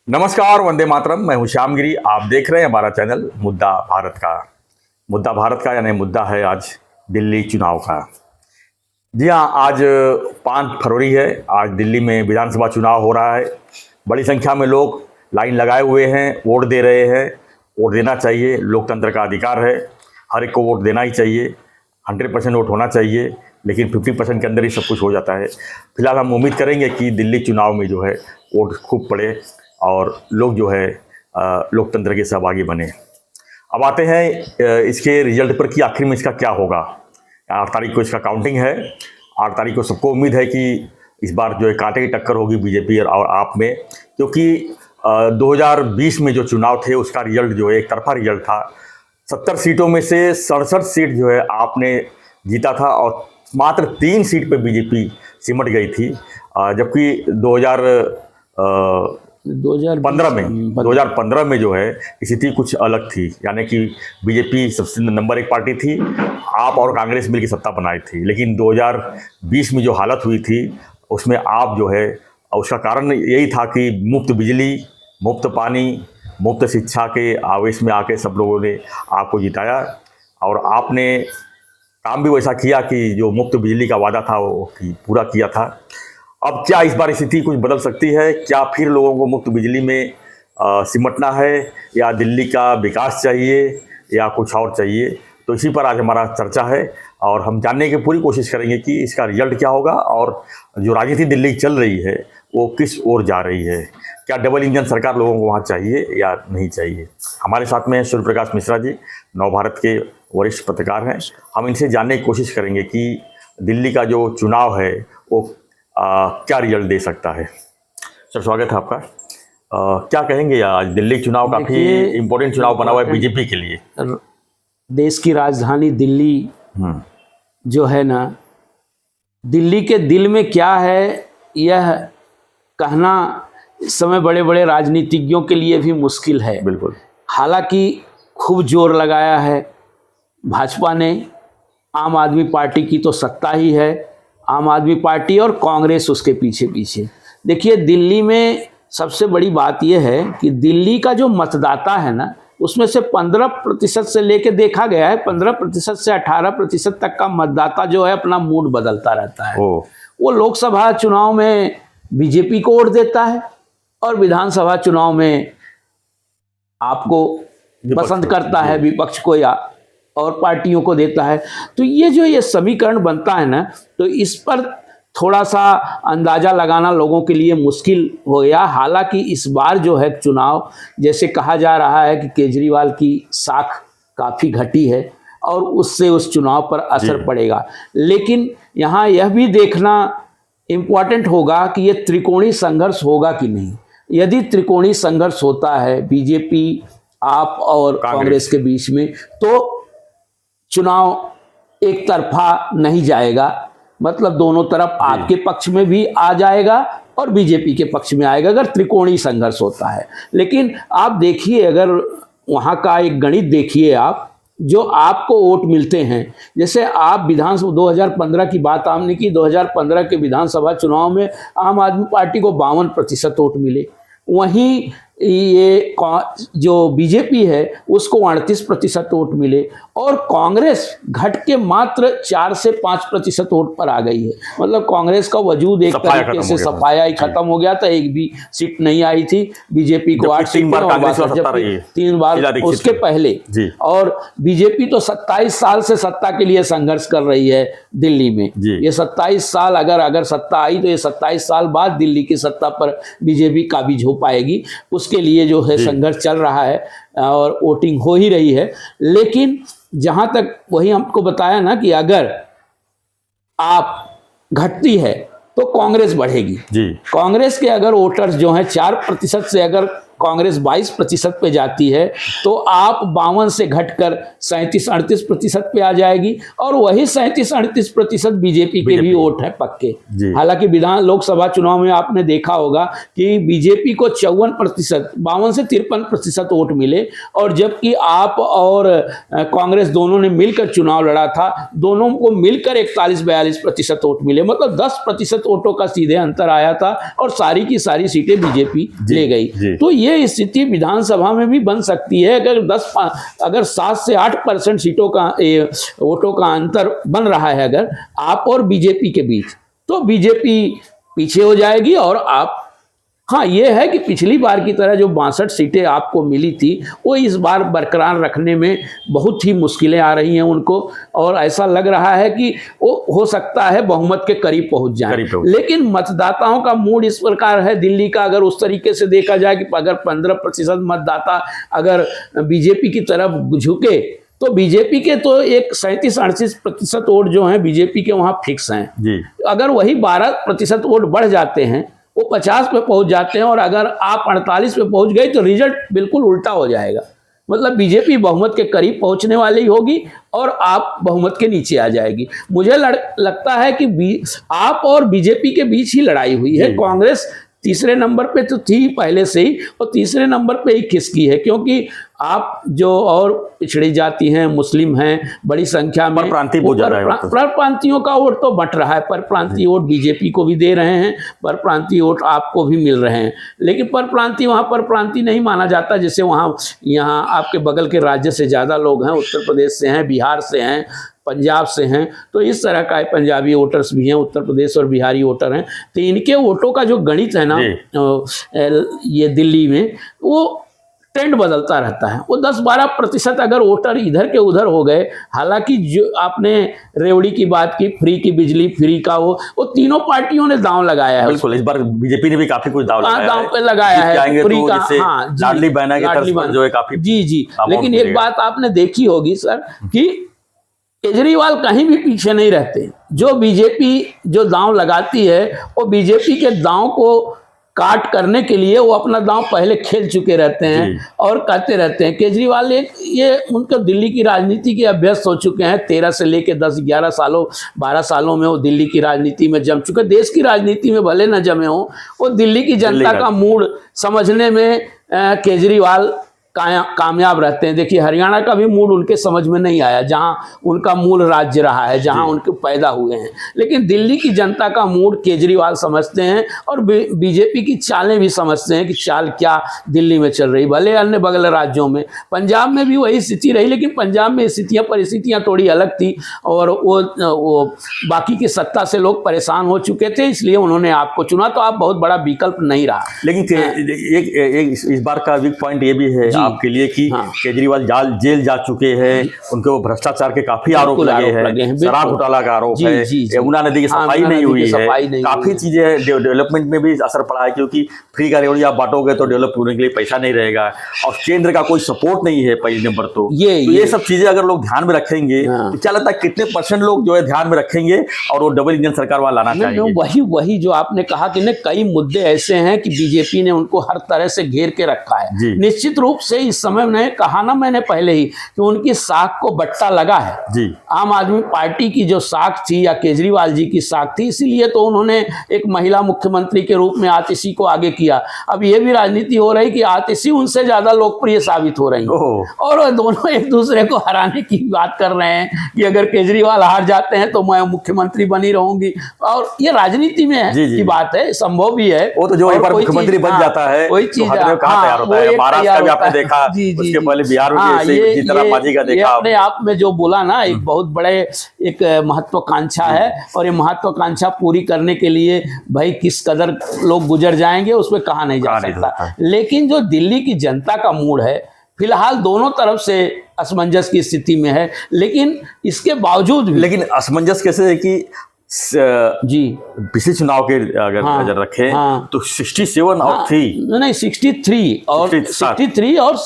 नमस्कार, वंदे मातरम। मैं हूं श्यामगिरी। आप देख रहे हैं हमारा चैनल मुद्दा भारत का। मुद्दा भारत का यानी मुद्दा है आज दिल्ली चुनाव का। जी हाँ, आज 5 फरवरी है। आज दिल्ली में विधानसभा चुनाव हो रहा है। बड़ी संख्या में लोग लाइन लगाए हुए हैं, वोट दे रहे हैं। वोट देना चाहिए, लोकतंत्र का अधिकार है। हर एक को वोट देना ही चाहिए। 100% वोट होना चाहिए, लेकिन 50% के अंदर ही सब कुछ हो जाता है। फिलहाल हम उम्मीद करेंगे कि दिल्ली चुनाव में जो है वोट खूब पड़े और लोग जो है लोकतंत्र के सहभागी बने। अब आते हैं इसके रिजल्ट पर कि आखिर में इसका क्या होगा। 8 तारीख को इसका काउंटिंग है। 8 तारीख को सबको उम्मीद है कि इस बार जो है कांटे की टक्कर होगी बीजेपी और आप में, क्योंकि 2020 में जो चुनाव थे उसका रिजल्ट जो है एक तरफा रिजल्ट था। 70 सीटों में से 67 सीट जो है आपने जीता था और मात्र 3 सीट पे बीजेपी सिमट गई थी। जबकि 2015 में जो है स्थिति कुछ अलग थी, यानी कि बीजेपी सबसे नंबर 1 पार्टी थी। आप और कांग्रेस मिलकर सत्ता बनाई थी। लेकिन 2020 में जो हालत हुई थी उसमें आप जो है, उसका कारण यही था कि मुफ्त बिजली, मुफ्त पानी, मुफ्त शिक्षा के आवेश में आके सब लोगों ने आपको जिताया और आपने काम भी वैसा किया कि जो मुफ्त बिजली का वादा था वो पूरा किया था। अब क्या इस बार स्थिति कुछ बदल सकती है? क्या फिर लोगों को मुफ्त बिजली में सिमटना है, या दिल्ली का विकास चाहिए, या कुछ और चाहिए? तो इसी पर आज हमारा चर्चा है और हम जानने की पूरी कोशिश करेंगे कि इसका रिजल्ट क्या होगा और जो राजनीति दिल्ली चल रही है वो किस ओर जा रही है। क्या डबल इंजन सरकार लोगों को वहाँ चाहिए या नहीं चाहिए? हमारे साथ में सूर्य प्रकाश मिश्रा जी, नवभारत के वरिष्ठ पत्रकार हैं। हम इनसे जानने की कोशिश करेंगे कि दिल्ली का जो चुनाव है वो क्या रिजल्ट दे सकता है। सर, स्वागत है आपका। क्या कहेंगे, आज दिल्ली चुनाव काफ़ी इम्पोर्टेंट चुनाव बना हुआ है बीजेपी के लिए। देश की राजधानी दिल्ली जो है ना, दिल्ली के दिल में क्या है यह कहना इस समय बड़े बड़े राजनीतिज्ञों के लिए भी मुश्किल है। बिल्कुल। हालांकि खूब जोर लगाया है भाजपा ने। आम आदमी पार्टी की तो सत्ता ही है, आम आदमी पार्टी और कांग्रेस उसके पीछे पीछे। देखिए, दिल्ली में सबसे बड़ी बात यह है कि दिल्ली का जो मतदाता है ना, उसमें से 15% से लेके देखा गया है 15% से 18% तक का मतदाता जो है अपना मूड बदलता रहता है। वो लोकसभा चुनाव में बीजेपी को वोट देता है और विधानसभा चुनाव में आपको पसंद करता है, विपक्ष को या और पार्टियों को देता है। तो ये समीकरण बनता है ना, तो इस पर थोड़ा सा अंदाज़ा लगाना लोगों के लिए मुश्किल हो गया। हालांकि इस बार जो है चुनाव, जैसे कहा जा रहा है कि केजरीवाल की साख काफ़ी घटी है और उससे उस चुनाव पर असर पड़ेगा। लेकिन यहाँ यह भी देखना इम्पॉर्टेंट होगा कि ये त्रिकोणीय संघर्ष होगा कि नहीं। यदि त्रिकोणीय संघर्ष होता है बीजेपी, आप और कांग्रेस के बीच में, तो चुनाव एक तरफा नहीं जाएगा। मतलब दोनों तरफ आपके पक्ष में भी आ जाएगा और बीजेपी के पक्ष में आएगा, अगर त्रिकोणीय संघर्ष होता है। लेकिन आप देखिए, अगर वहाँ का एक गणित देखिए आप, जो आपको वोट मिलते हैं, जैसे आप विधानसभा 2015 की बात आपने की, 2015 के विधानसभा चुनाव में आम आदमी पार्टी को 52% वोट मिले। वहीं ये जो बीजेपी है उसको 38% वोट मिले और कांग्रेस घट के मात्र 4 से 5% वोट पर आ गई है। मतलब कांग्रेस का वजूद एक तरीके से सफाया ही खत्म हो गया था। एक भी सीट नहीं आई थी। बीजेपी को 8 सीट, 3 बार उसके पहले। और बीजेपी तो 27 साल से सत्ता के लिए संघर्ष कर रही है दिल्ली में। ये 27 साल अगर सत्ता आई तो ये 27 साल बाद दिल्ली की सत्ता पर बीजेपी काबिज हो पाएगी। उसके लिए जो है संघर्ष चल रहा है और वोटिंग हो ही रही है। लेकिन जहां तक वही हमको बताया ना कि अगर आप घटती है तो कांग्रेस बढ़ेगी। कांग्रेस के अगर वोटर्स जो हैं 4% से अगर कांग्रेस 22% पे जाती है तो आप 52 से घटकर 37-38% पे आ जाएगी, और वही 37-38% बीजेपी के भी वोट हैं पक्के। हालांकि विधान लोकसभा चुनाव में आपने देखा होगा कि बीजेपी को 54%, 52 से 53% वोट मिले, और जबकि आप और कांग्रेस दोनों ने मिलकर चुनाव लड़ा था, दोनों को मिलकर 41-42% वोट मिले, मतलब 10% वोटों का सीधे अंतर आया था, और सारी की सारी सीटें बीजेपी ले गई। तो ये स्थिति विधानसभा में भी बन सकती है। अगर 7 से 8% सीटों का वोटों का अंतर बन रहा है अगर आप और बीजेपी के बीच, तो बीजेपी पीछे हो जाएगी, और आप, हाँ ये है कि पिछली बार की तरह जो 62 सीटें आपको मिली थी वो इस बार बरकरार रखने में बहुत ही मुश्किलें आ रही हैं उनको, और ऐसा लग रहा है कि वो हो सकता है बहुमत के करीब पहुंच जाए। लेकिन मतदाताओं का मूड इस प्रकार है दिल्ली का, अगर उस तरीके से देखा जाए कि अगर 15% मतदाता अगर बीजेपी की तरफ झुके, तो बीजेपी के तो एक 37-38% वोट जो हैं बीजेपी के वहाँ फिक्स हैं जी। अगर वही 12% वोट बढ़ जाते हैं, वो 50 पे पहुंच जाते हैं, और अगर आप 48 पे पहुंच गए तो रिजल्ट बिल्कुल उल्टा हो जाएगा। मतलब बीजेपी बहुमत के करीब पहुंचने वाली होगी और आप बहुमत के नीचे आ जाएगी। मुझे लगता है कि आप और बीजेपी के बीच ही लड़ाई हुई है। कांग्रेस तीसरे नंबर पे तो थी पहले से ही, और तीसरे नंबर पे ही खिसकी है, क्योंकि आप जो और पिछड़ी जाति हैं, मुस्लिम हैं, बड़ी संख्या में परप्रांतीयों का वोट तो बंट रहा है। परप्रांतीय वोट बीजेपी को भी दे रहे हैं, परप्रांतीय वोट आपको भी मिल रहे हैं, लेकिन परप्रांतीय वहाँ परप्रांतीय नहीं माना जाता। जैसे वहाँ यहाँ आपके बगल के राज्य से ज़्यादा लोग हैं, उत्तर प्रदेश से हैं, बिहार से हैं, पंजाब से हैं, तो इस तरह का पंजाबी वोटर्स भी हैं, उत्तर प्रदेश और बिहारी वोटर हैं। तो इनके वोटों का जो गणित है ना ये दिल्ली में, वो ट्रेंड बदलता रहता है। वो 10-12% अगर वोटर इधर के उधर हो गए, हालांकि जो आपने रेवड़ी की बात की, फ्री की बिजली, फ्री का वो तीनों पार्टियों ने दांव लगाया है। बिल्कुल, इस बार बीजेपी ने भी काफी कुछ दांव पे लगाया है, फ्री का, हाँ लाडली बहना की तरफ पर जो है काफी जी। लेकिन एक बात आपने देखी होगी सर कि केजरीवाल कहीं भी पीछे नहीं रहते। जो बीजेपी जो दांव लगाती है, वो बीजेपी के दांव को काट करने के लिए वो अपना दांव पहले खेल चुके रहते हैं और करते रहते हैं। केजरीवाल ये उनके दिल्ली की राजनीति के अभ्यस्त हो चुके हैं। 13 से लेकर 10-11 सालों 12 सालों में वो दिल्ली की राजनीति में जम चुके। देश की राजनीति में भले न जमे हो, वो दिल्ली की जनता का मूड समझने में केजरीवाल कामयाब रहते हैं। देखिए हरियाणा का भी मूड उनके समझ में नहीं आया, जहां उनका मूल राज्य रहा है, जहां उनके पैदा हुए हैं। लेकिन दिल्ली की जनता का मूड केजरीवाल समझते हैं, और बीजेपी की चालें भी समझते हैं कि चाल क्या दिल्ली में चल रही। भले अन्य बगल राज्यों में, पंजाब में भी वही स्थिति रही, लेकिन पंजाब में परिस्थितियाँ थोड़ी अलग थी, और वो बाकी की सत्ता से लोग परेशान हो चुके थे, इसलिए उन्होंने आपको चुना, तो आप बहुत बड़ा विकल्प नहीं रहा। लेकिन इस बार का वीक पॉइंट ये भी है आपके लिए कि केजरीवाल जेल जा चुके हैं, उनके वो भ्रष्टाचार के काफी आरोप लगे हैं, शराब घोटाला का आरोप है, यमुना नदी की सफाई नहीं हुई है, काफी चीजें डेवलपमेंट में भी असर पड़ा है, क्योंकि फ्री का रेवड़ी आप बांटोगे तो डेवलप होने के लिए पैसा नहीं रहेगा, और केंद्र का कोई सपोर्ट नहीं है पहले नंबर। तो ये सब चीजें अगर लोग ध्यान में रखेंगे तो क्या लगता है कितने % लोग जो है ध्यान में रखेंगे और वो डबल इंजन सरकार वाला लाना चाहिए? वही जो आपने कहा कि कई मुद्दे ऐसे हैं कि बीजेपी ने उनको हर तरह से घेर के रखा है। निश्चित रूप से इस समय ने कहा ना मैंने पहले ही कि उनकी साख को बट्टा लगा है जी। आम आदमी पार्टी की जो साख थी या केजरीवाल जी की साख थी, इसीलिए तो उन्होंने एक महिला मुख्यमंत्री के रूप में आतिशी को आगे किया। अब ये भी राजनीति हो रही कि आतिशी उनसे ज्यादा लोकप्रिय साबित हो रही है, और दोनों एक दूसरे को हराने की बात कर रहे हैं कि अगर केजरीवाल हार जाते हैं तो मैं मुख्यमंत्री बनी रहूंगी। और ये राजनीति में की बात है, संभव भी है। वो तो जो एक बार मुख्यमंत्री बन जाता है कोई चीज देखा, उसके पहले बिहार में जीतराम का देखा। अपने आप में जो बोला ना, एक बहुत बड़े एक महत्वाकांक्षा है, और ये महत्वाकांक्षा पूरी करने के लिए भाई किस कदर लोग गुजर जाएंगे उसमें कहा नहीं जा सकता। लेकिन जो दिल्ली की जनता का मूड है, फिलहाल दोनों तरफ से असमंजस की स्थिति में है, लेकिन इसके बावजूद भी, लेकिन असमंजस कैसे है कि जी पिछले चुनाव के अगर हाँ, नजर रखें हाँ, तो 67 और 3 नहीं 63 और 63 और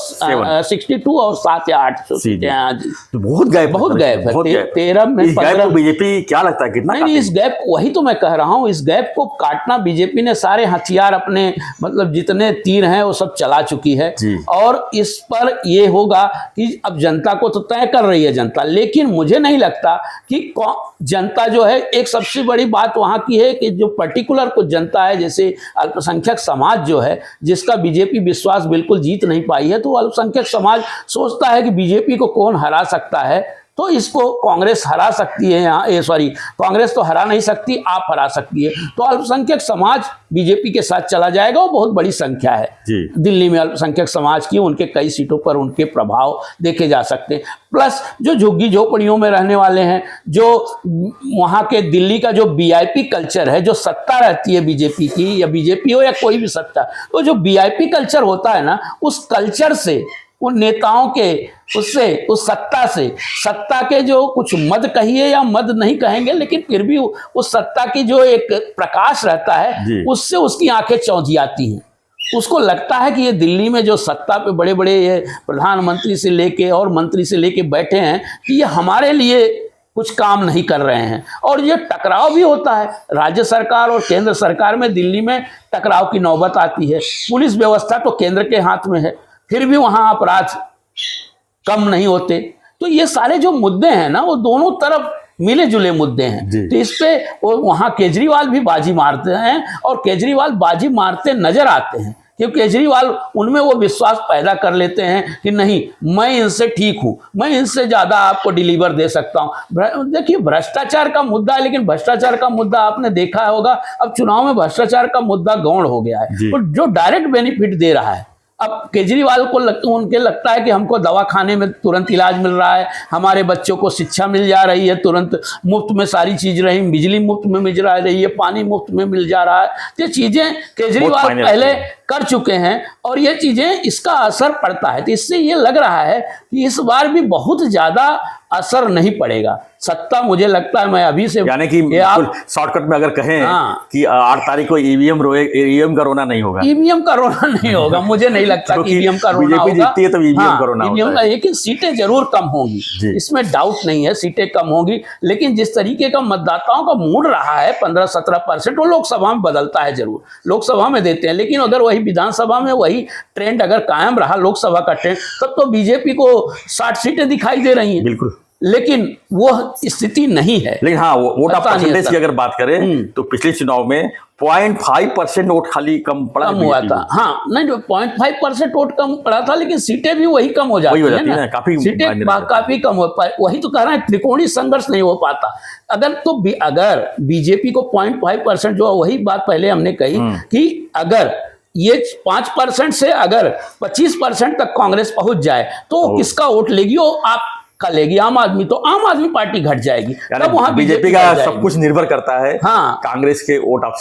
62 और 7 या 8 सीधे। हाँ जी, तो बहुत गैप बहुत गैप है। बहुत गैप है। 13 में इस गैप 15 को बीजेपी क्या लगता है कितना नहीं, इस गैप, वही तो मैं कह रहा हूं, इस गैप को काटना बीजेपी ने सारे हथियार अपने, मतलब जितने तीर हैं वो सब चला चुकी है। जी। और इस पर ये होगा कि अब जनता को तो तय कर रही है जनता, लेकिन मुझे नहीं लगता कि जनता जो है, एक सबसे बड़ी बात वहां की है कि जो पर्टिकुलर कुछ जनता है, जैसे अल्पसंख्यक समाज जो है, जिसका बीजेपी विश्वास बिल्कुल जीत नहीं पाई है, तो अल्पसंख्यक समाज सोचता है कि बीजेपी को कौन हरा सकता है, तो इसको कांग्रेस हरा सकती है। यहाँ कांग्रेस तो हरा नहीं सकती, आप हरा सकती है। तो अल्पसंख्यक समाज बीजेपी के साथ चला जाएगा, वो बहुत बड़ी संख्या है जी। दिल्ली में अल्पसंख्यक समाज की, उनके कई सीटों पर उनके प्रभाव देखे जा सकते हैं। प्लस जो झुग्गी झोपड़ियों में रहने वाले हैं, जो वहाँ के दिल्ली का जो वीआईपी कल्चर है, जो सत्ता रहती है बीजेपी की, या बीजेपी हो या कोई भी सत्ता, तो जो वीआईपी कल्चर होता है ना, उस कल्चर से, उन नेताओं के, उससे, उस सत्ता से, सत्ता के जो कुछ मद कहिए या मद नहीं कहेंगे, लेकिन फिर भी उस सत्ता की जो एक प्रकाश रहता है, उससे उसकी आंखें चौंधियाती हैं। उसको लगता है कि ये दिल्ली में जो सत्ता पे बड़े बड़े ये प्रधानमंत्री से लेके और मंत्री से लेके बैठे हैं, कि ये हमारे लिए कुछ काम नहीं कर रहे हैं। और ये टकराव भी होता है राज्य सरकार और केंद्र सरकार में, दिल्ली में टकराव की नौबत आती है। पुलिस व्यवस्था तो केंद्र के हाथ में है, फिर भी वहां अपराध कम नहीं होते। तो ये सारे जो मुद्दे हैं ना, वो दोनों तरफ मिले जुले मुद्दे हैं। तो इस पे वहां केजरीवाल भी बाजी मारते हैं, और केजरीवाल बाजी मारते नजर आते हैं, क्योंकि केजरीवाल उनमें वो विश्वास पैदा कर लेते हैं कि नहीं, मैं इनसे ठीक हूं, मैं इनसे ज्यादा आपको डिलीवर दे सकता हूं। देखिए, भ्रष्टाचार का मुद्दा है, लेकिन भ्रष्टाचार का मुद्दा आपने देखा होगा, अब चुनाव में भ्रष्टाचार का मुद्दा गौण हो गया है। और जो डायरेक्ट बेनिफिट दे रहा है, अब केजरीवाल को उनके लगता है कि हमको दवाखाने में तुरंत इलाज मिल रहा है, हमारे बच्चों को शिक्षा मिल जा रही है, तुरंत मुफ्त में सारी चीज रही, बिजली मुफ्त में मिल रही है, पानी मुफ्त में मिल जा रहा है। ये चीजें केजरीवाल पहले कर चुके हैं, और ये चीजें, इसका असर पड़ता है। तो इससे ये लग रहा है कि इस बार भी बहुत ज्यादा असर नहीं पड़ेगा। सत्ता, मुझे लगता है, मैं अभी से, यानी कि शॉर्टकट में अगर कहें कि 8 तारीख को ईवीएम का रोना नहीं होगा, ईवीएम का रोना नहीं होगा। मुझे नहीं लगता कि ईवीएम का रोना होगा। जीतती है तो ईवीएम का रोना होता है। लेकिन सीटें जरूर कम होंगी, इसमें डाउट नहीं है, सीटें कम होंगी। लेकिन जिस तरीके का मतदाताओं का मूड रहा है, 15-17%, वो लोकसभा में बदलता है जरूर, लोकसभा में देते हैं। लेकिन अगर वही विधानसभा में वही ट्रेंड अगर कायम रहा, लोकसभा का ट्रेंड, तब तो बीजेपी को 60 सीटें दिखाई दे रही हैं। बिल्कुल, लेकिन वो स्थिति नहीं है। लेकिन हाँ, वोट ऑफ परसेंटेज की अगर बात करें तो पिछले चुनाव में 0.5% वोट खाली कम हुआ था। हाँ, नहीं, 0.5% वोट कम पड़ा था, लेकिन सीटें भी वही कम हो जाती है ना, सीटें काफी कम हो पाए। वही तो कह रहा है, त्रिकोणीय संघर्ष नहीं हो पाता। अगर बीजेपी को 0.5%, जो वही बात पहले हमने कही कि अगर ये 5% से अगर 25% तक कांग्रेस पहुंच जाए, तो किसका वोट लेगी? वो आप का लेगी आम आदमी, तो आम आदमी पार्टी घट जाएगी। तब वहां बीजेपी का सब कुछ निर्भर करता है, हाँ, कांग्रेस के वोट ऑफ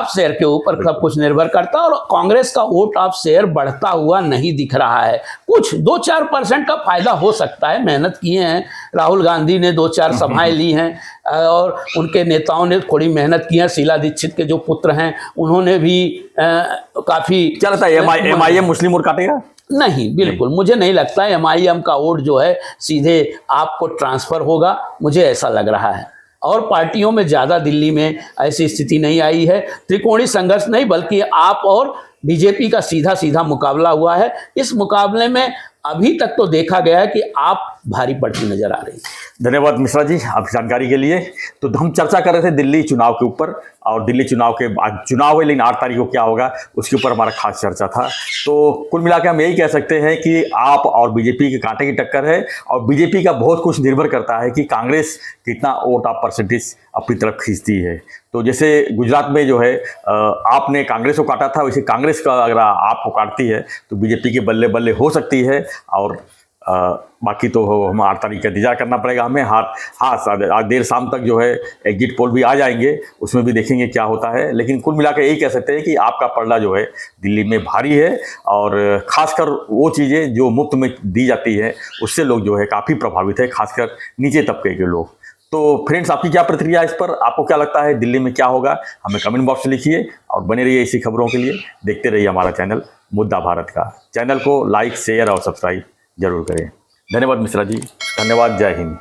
शेयर के ऊपर सब कुछ निर्भर करता है। और कांग्रेस का वोट ऑफ शेयर बढ़ता हुआ नहीं दिख रहा है। कुछ 2-4% का फायदा हो सकता है, मेहनत किए हैं, राहुल गांधी ने 2-4 सभाएं ली हैं, और उनके नेताओं ने थोड़ी मेहनत की है। शीला दीक्षित के जो पुत्र हैं, उन्होंने भी काफी, क्या लगता है एमआईएम मुस्लिम वोट काटेगा? नहीं, बिल्कुल मुझे नहीं लगता है। एमआईएम का वोट जो है सीधे आपको ट्रांसफर होगा, मुझे ऐसा लग रहा है। और पार्टियों में ज़्यादा दिल्ली में ऐसी स्थिति नहीं आई है, त्रिकोणीय संघर्ष नहीं, बल्कि आप और बीजेपी का सीधा सीधा मुकाबला हुआ है। इस मुकाबले में अभी तक तो देखा गया है कि आप भारी पड़ती नजर आ रही है। धन्यवाद मिश्रा जी, आपकी जानकारी के लिए। तो हम चर्चा कर रहे थे दिल्ली चुनाव के ऊपर, और दिल्ली चुनाव के बाद चुनाव है, लेकिन 8 तारीख को क्या होगा उसके ऊपर हमारा खास चर्चा था। तो कुल मिलाकर हम यही कह सकते हैं कि आप और बीजेपी के कांटे की टक्कर है, और बीजेपी का बहुत कुछ निर्भर करता है कि कांग्रेस कितना वोट ऑफ परसेंटेज अपनी तरफ खींचती है। तो जैसे गुजरात में जो है आपने कांग्रेस को काटा था, वैसे कांग्रेस का अगर आपको काटती है तो बीजेपी के बल्ले बल्ले हो सकती है। और बाकी तो हम 8 तारीख का इंतजार करना पड़ेगा हमें। आज देर शाम तक जो है एग्जिट पोल भी आ जाएंगे, उसमें भी देखेंगे क्या होता है। लेकिन कुल मिलाकर यही कह सकते हैं कि आपका पलड़ा जो है दिल्ली में भारी है, और ख़ासकर वो चीज़ें जो मुफ्त में दी जाती है उससे लोग जो है काफ़ी प्रभावित है, खासकर नीचे तबके के लोग। तो फ्रेंड्स, आपकी क्या प्रतिक्रिया है इस पर? आपको क्या लगता है दिल्ली में क्या होगा? हमें कमेंट बॉक्स में लिखिए और बने रहिए इसी खबरों के लिए। देखते रहिए हमारा चैनल मुद्दा भारत का। चैनल को लाइक, शेयर और सब्सक्राइब जरूर करें। धन्यवाद मिश्रा जी, धन्यवाद। जय हिंद।